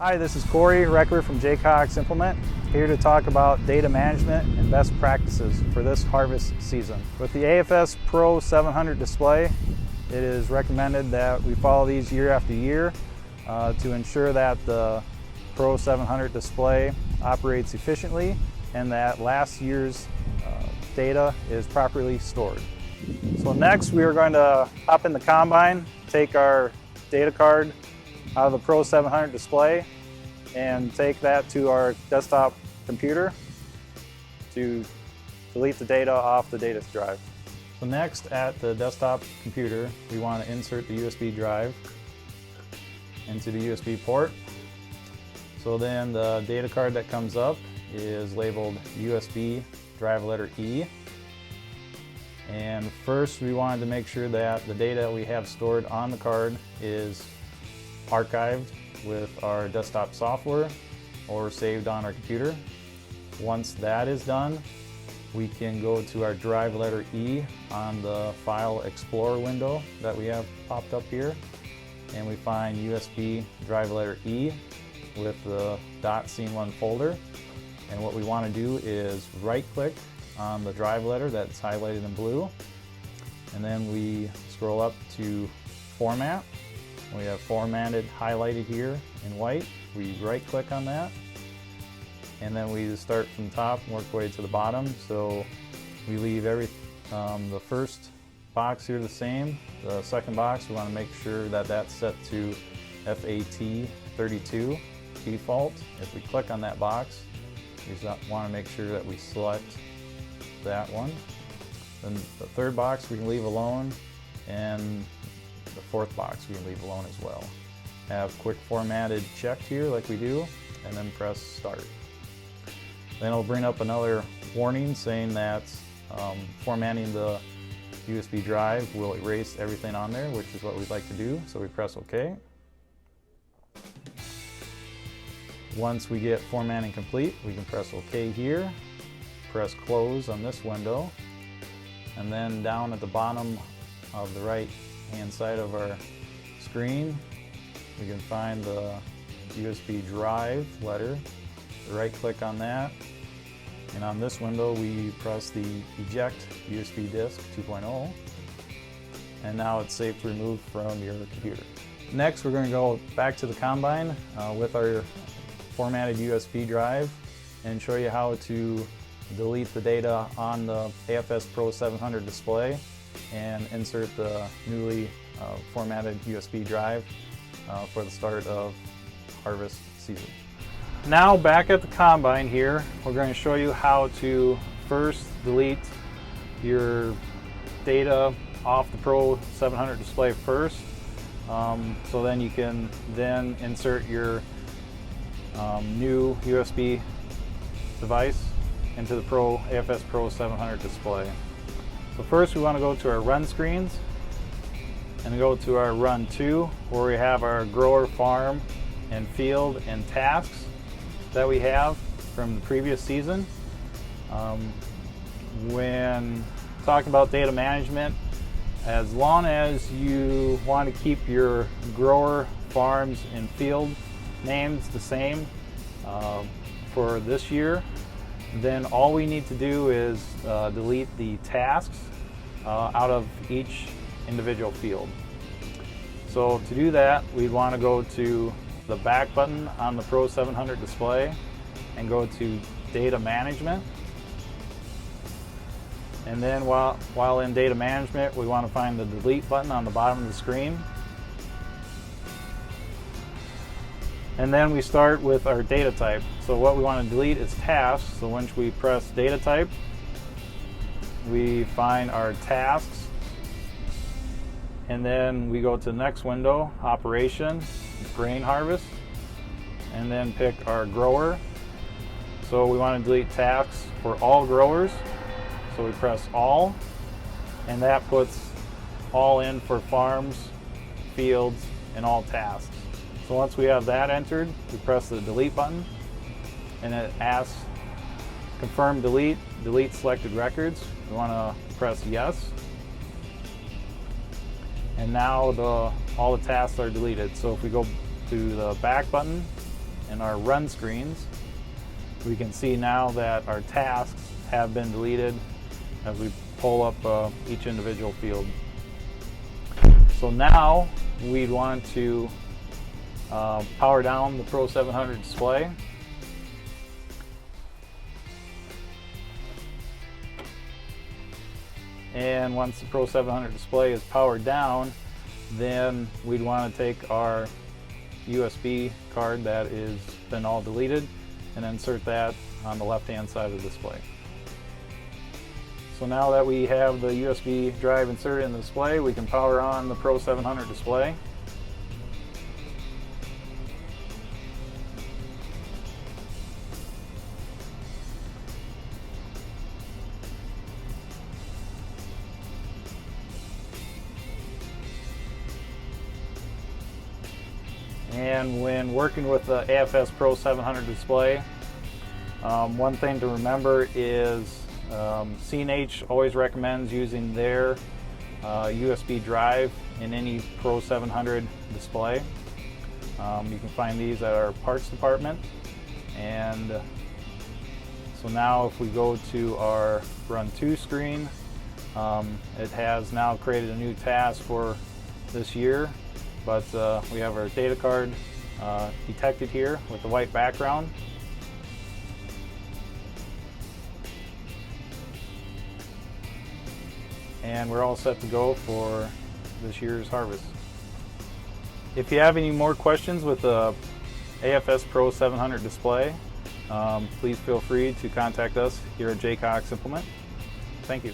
Hi, this is Corey Reckler from Jaycox Implement, here to talk about data management and best practices for this harvest season. With the AFS Pro 700 display, it is recommended that we follow these year after year to ensure that the Pro 700 display operates efficiently and that last year's data is properly stored. So next we are going to hop in the combine, take our data card out of the Pro 700 display and take that to our desktop computer to delete the data off the data drive. So next at the desktop computer, we want to insert the USB drive into the USB port. So then the data card that comes up is labeled USB drive letter E. And first we wanted to make sure that the data we have stored on the card is archived with our desktop software or saved on our computer. Once that is done, we can go to our drive letter E on the File Explorer window that we have popped up here, and we find USB drive letter E with the .scene1 folder. And what we want to do is right click on the drive letter that's highlighted in blue, and then we scroll up to Format. We have Formatted highlighted here in white. We right click on that, and then we start from the top and work our way to the bottom. So we leave the first box here the same. The second box, we want to make sure that that's set to FAT32 default. If we click on that box, we want to make sure that we select that one. Then the third box we can leave alone, and the fourth box we can leave alone as well. Have quick formatted checked here like we do, and then press start. Then it'll bring up another warning saying that formatting the USB drive will erase everything on there, which is what we'd like to do, so we press OK. Once we get formatting complete, we can press OK here, press close on this window, and then down at the bottom of the right hand side of our screen, we can find the USB drive letter. Right click on that, and on this window we press the eject USB disk 2.0, and now it's safe to remove from your computer. Next we're going to go back to the combine with our formatted USB drive and show you how to delete the data on the AFS Pro 700 display and insert the newly formatted USB drive for the start of harvest season. Now back at the combine here, we're going to show you how to first delete your data off the Pro 700 display first, so then you can then insert your new USB device into the AFS Pro 700 display. So first we want to go to our run screens and go to our run 2, where we have our grower, farm, and field and tasks that we have from the previous season. When talking about data management, as long as you want to keep your grower, farms, and field names the same for this year, then all we need to do is delete the tasks out of each individual field. So to do that, we'd want to go to the back button on the Pro 700 display and go to Data Management. And then while in Data Management, we want to find the Delete button on the bottom of the screen. And then we start with our data type. So what we want to delete is tasks. So once we press data type, we find our tasks, and then we go to the next window, operation, grain harvest, and then pick our grower. So we want to delete tasks for all growers. So we press all, and that puts all in for farms, fields, and all tasks. So once we have that entered, we press the delete button, and it asks confirm delete selected records. We want to press yes, and now all the tasks are deleted. So if we go to the back button in our run screens, we can see now that our tasks have been deleted as we pull up each individual field. So now we'd want to power down the Pro 700 display. And once the Pro 700 display is powered down, then we'd want to take our USB card that is been all deleted and insert that on the left-hand side of the display. So now that we have the USB drive inserted in the display, we can power on the Pro 700 display. And when working with the AFS Pro 700 display, one thing to remember is C&H always recommends using their USB drive in any Pro 700 display. You can find these at our parts department. And so now if we go to our Run 2 screen, it has now created a new task for this year. But we have our data card detected here with the white background. And we're all set to go for this year's harvest. If you have any more questions with the AFS Pro 700 display, please feel free to contact us here at Jaycox Implement. Thank you.